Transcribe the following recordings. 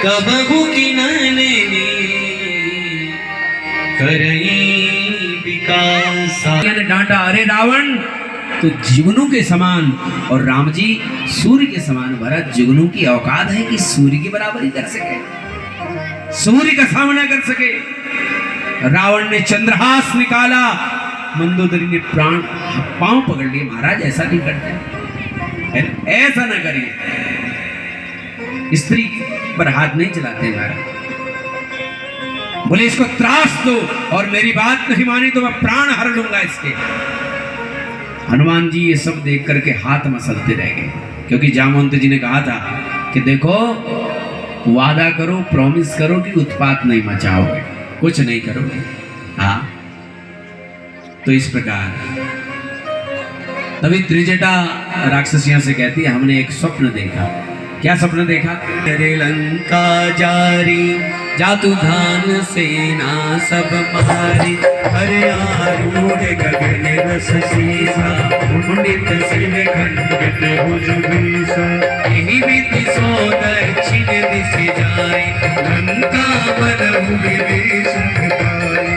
कबहू की नैने करई विकास। ने डांटा, अरे रावण तो जुगनू के समान और राम जी सूर्य के समान। भरत जुगनू की औकात है कि सूर्य की बराबरी कर सके, सूर्य का सामना कर सके। रावण ने चंद्रहास निकाला, मंदोदरी ने प्राण पांव पकड़ लिए। महाराज ऐसा नहीं करते, ऐसा ना करिए, स्त्री पर हाथ नहीं चलाते महाराज। बोले इसको त्रास दो और मेरी बात नहीं मानी तो मैं प्राण हर लूंगा इसके। हनुमान जी ये सब देख करके हाथ मसलते रह गए, क्योंकि जामवंत जी ने कहा था कि देखो वादा करो, प्रॉमिस करो कि उत्पात नहीं मचाओगे, कुछ नहीं करोगे। हाँ, तो इस प्रकार तभी त्रिजटा राक्षसियों से कहती है हमने एक स्वप्न देखा। क्या स्वप्न देखा? अरे लंका जारी जातु धान सेना सब मारी। हरे आरूढ़ गगन रस सीसा मुंडित सिर खंडित भुज भीषा। यही विधि सो दक्षिण दिश जाय लंका बनहु विभीषण पाई।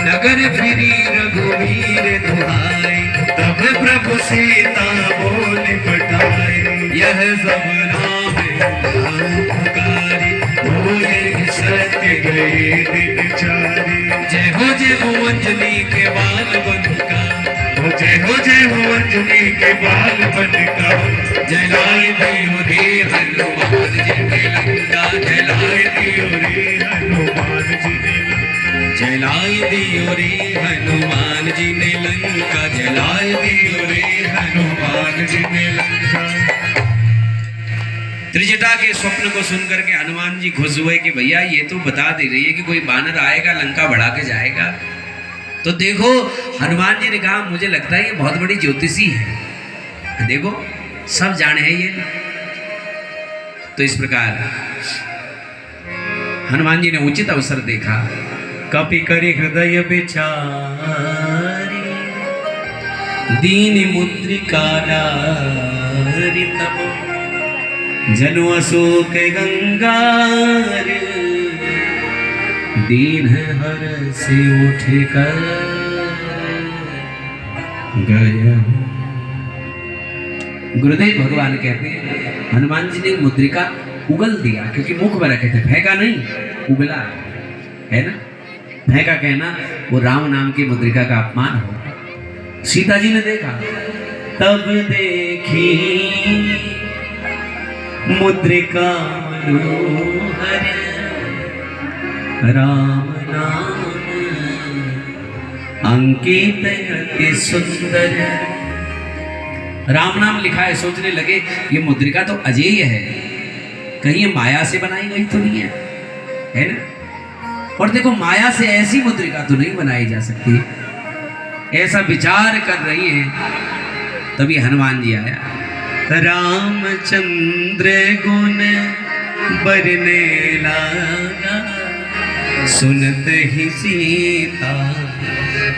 नगर फिरी रघुवीर दुहाई तब प्रभु सीता बोल पठाई। यह सब नाम पुकारी बोले सत्य गए दिन चारी। जय हो अंजलि के बाल बनका, जय हो अंजलि के बाल बनका। जलाए दियो रे हनुमान जी ने लंका, जलाए दियो रे हनुमान जी ने लंका। जलाए दियो रे हनुमान जी ने लंका, जलाए दियो रे हनुमान जी ने लंका। त्रिजटा के स्वप्न को सुनकर के हनुमान जी खुश हुए कि भैया ये तो बता दे रही है कि कोई बानर आएगा लंका बढ़ा के जाएगा। तो देखो हनुमान जी ने कहा मुझे लगता है ये बहुत बड़ी ज्योतिषी है, देखो सब जाने हैं ये। तो इस प्रकार हनुमान जी ने उचित अवसर देखा। कपि करि हृदय विचारी दीन मुद्रिका नारि तब। जनु अशोक गंगार दीन हर से उठ कर गया। गुरुदेव भगवान कहते हैं हनुमान जी ने मुद्रिका उगल दिया, क्योंकि मुख में रखे थे, फेंका नहीं, उगला है ना। फेंका कहना वो राम नाम की मुद्रिका का अपमान हो। सीता जी ने देखा, तब देखी मुद्रिका मनोहर राम नाम अंकित अति सुंदर। राम नाम लिखा है, सोचने लगे ये मुद्रिका तो अजेय है, कहीं ये माया से बनाई गई तो नहीं है ना। और देखो माया से ऐसी मुद्रिका तो नहीं बनाई जा सकती, ऐसा विचार कर रही है। तभी हनुमान जी आया। रामचंद्र गुण बरने लागा, सुनत ही सीता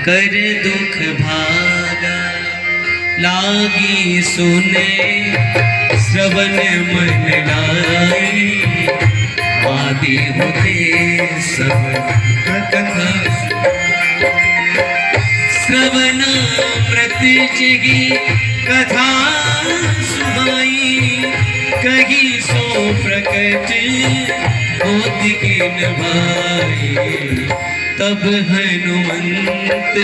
कर दुख भागा। लागी सुने श्रवण मन लाई, आदि होते सब कथा। श्रवणामृत जगी कथा सुहाई, कही सो प्रकट होत के नभाई। तब हनुमंत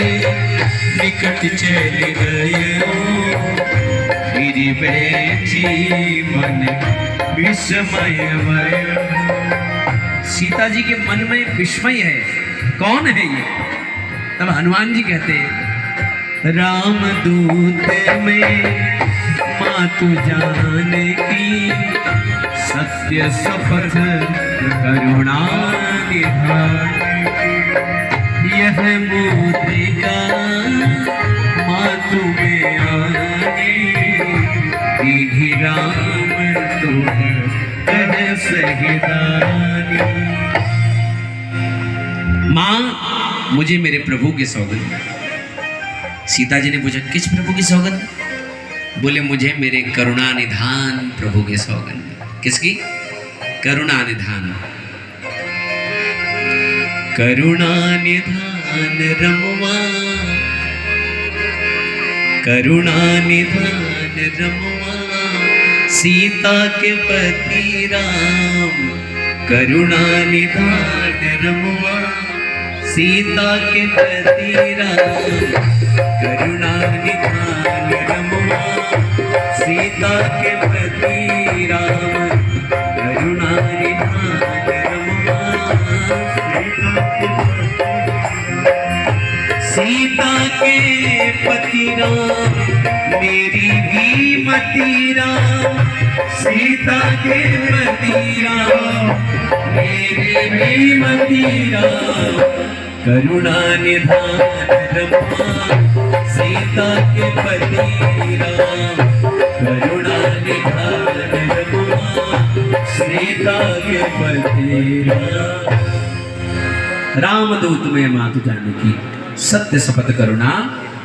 निकट चल गयो, फिर बैठी मन विस्मय भयो। सीता जी के मन में विस्मय है, कौन है ये? तब हनुमान जी कहते हैं राम दूत में मातु जान की, सत्य शपथ करुणा निधान। यह मुद्रिका मातु में आने, इन्हीं राम तुम कह सहिदानी। मां मुझे मेरे प्रभु की सौगंध। सीता जी ने पूछा किस प्रभु की सौगंध? बोले मुझे मेरे करुणा निधान प्रभु की सौगंध। किसकी? करुणा निधान। करुणा निधान रमवा, करुणा निधान रमवा, सीता के पति राम। करुणा निधान रमवा, सीता के पति राम। करुणा निधान रमवा, सीता के पति राम। करुणा निधान रमवा, सीता के पति राम। मेरी भी मति राम, सीता के पति राम। मेरी भी मति राम। करुणा निधान रमवा, सीता के पति राम। करुणा निधान रमवा, सीता के पति राम। रामदूत में मातु जानकी, सत्य शपथ करुणा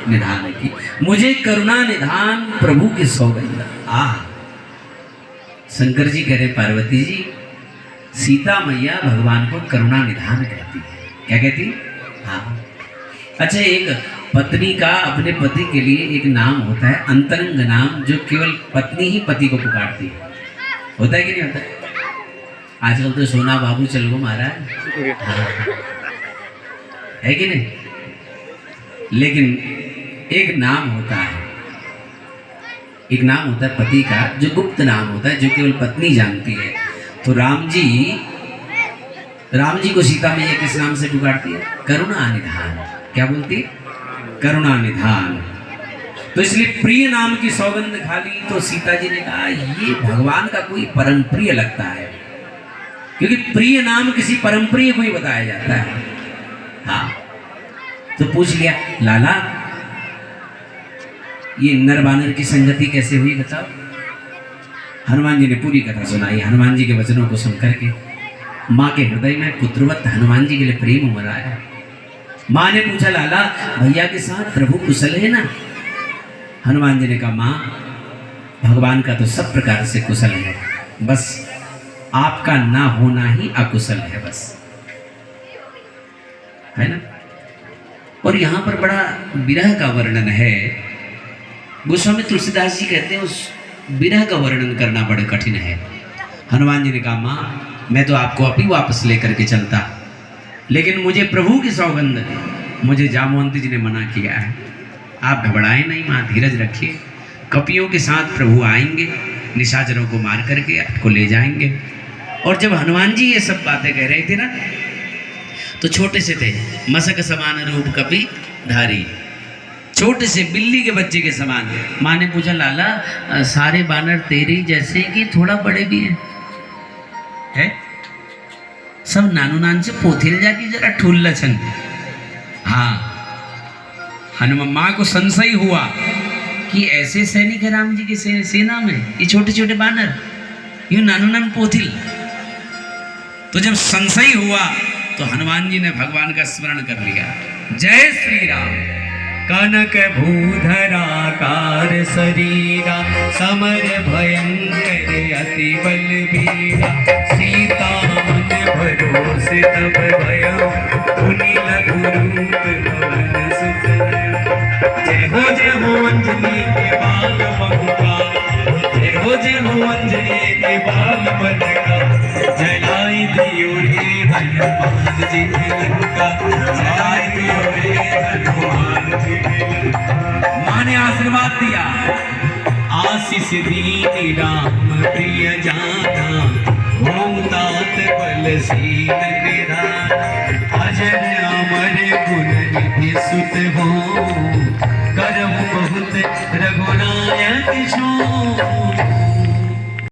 निधान की। मुझे करुणा निधान प्रभु की सौगंध। शंकर जी कह रहे पार्वती जी, सीता मैया भगवान को करुणा निधान कहती है। क्या कहती? हाँ। अच्छा, एक पत्नी का अपने पति के लिए एक नाम होता है, अंतरंग नाम, जो केवल पत्नी ही पति को पुकारती है। होता है कि नहीं होता? आजकल तो सोना बाबू चल गो महाराज, है कि नहीं? लेकिन एक नाम होता है, एक नाम होता है पति का, जो गुप्त नाम होता है, जो केवल पत्नी जानती है। तो राम जी को सीता मैया किस नाम से पुकारती है? करुणा निधान। क्या बोलती? करुणा निधान। तो इसलिए प्रिय नाम की सौगंध खा ली तो सीता जी ने कहा ये भगवान का कोई परम प्रिय लगता है, क्योंकि प्रिय नाम किसी परम प्रिय को ही बताया जाता है। हाँ, तो पूछ लिया, लाला ये नर बानर की संगति कैसे हुई बताओ। हनुमान जी ने पूरी कथा सुनाई। हनुमान जी के वचनों को सुनकर के माँ के हृदय में पुत्रवत हनुमान जी के लिए प्रेम उमड़ आया। माँ ने पूछा, लाला भैया के साथ प्रभु कुशल है ना? हनुमान जी ने कहा, माँ भगवान का तो सब प्रकार से कुशल है, बस आपका ना होना ही अकुशल है, बस, है ना? और यहाँ पर बड़ा विरह का वर्णन है। गोस्वामी तुलसीदास जी कहते हैं उस विरह का वर्णन करना बड़ा कठिन है। हनुमान जी ने कहा, माँ मैं तो आपको अभी वापस लेकर के चलता, लेकिन मुझे प्रभु की सौगंध, मुझे जामवंती जी ने मना किया है। आप घबराएं नहीं माँ, धीरज रखिए। कपियों के साथ प्रभु आएंगे, निशाचरों को मार करके आपको ले जाएंगे। और जब हनुमान जी ये सब बातें कह रहे थे ना, तो छोटे से थे, मसक समान रूप कपि धारी, छोटे से बिल्ली के बच्चे के समान। माँ ने पूछा, लाला सारे बानर तेरे जैसे कि थोड़ा बड़े भी हैं? है सब नानू नान से पोथिल जाके जरा ठूल लछन। हाँ, हनुमान माँ को संशय हुआ कि ऐसे सैनिक है राम जी की सेना में, ये छोटे छोटे बानर, यूं नानू नान पोथिल। तो जब संशय हुआ तो हनुमान जी ने भगवान का स्मरण कर लिया। जय श्री राम। कनक भूधराकार शरीरा, समर भयंकर अति बलबीरा। सीता मन भरोसे तब भयम, पुनि लघु रूप पवन सुत। जय हो अंजनी के बाल बंका, जय हो अंजनी के बाल बंका। जलाई दियो रे हनुमान जी की लंका, जलाई दियो रे हनुमान जी की लंका। माँ ने आशीर्वाद दिया। आशीष दीनी राम प्रिय जाना, हों तात बलशील निधान। अजर अमर गुण निधि सुत हो,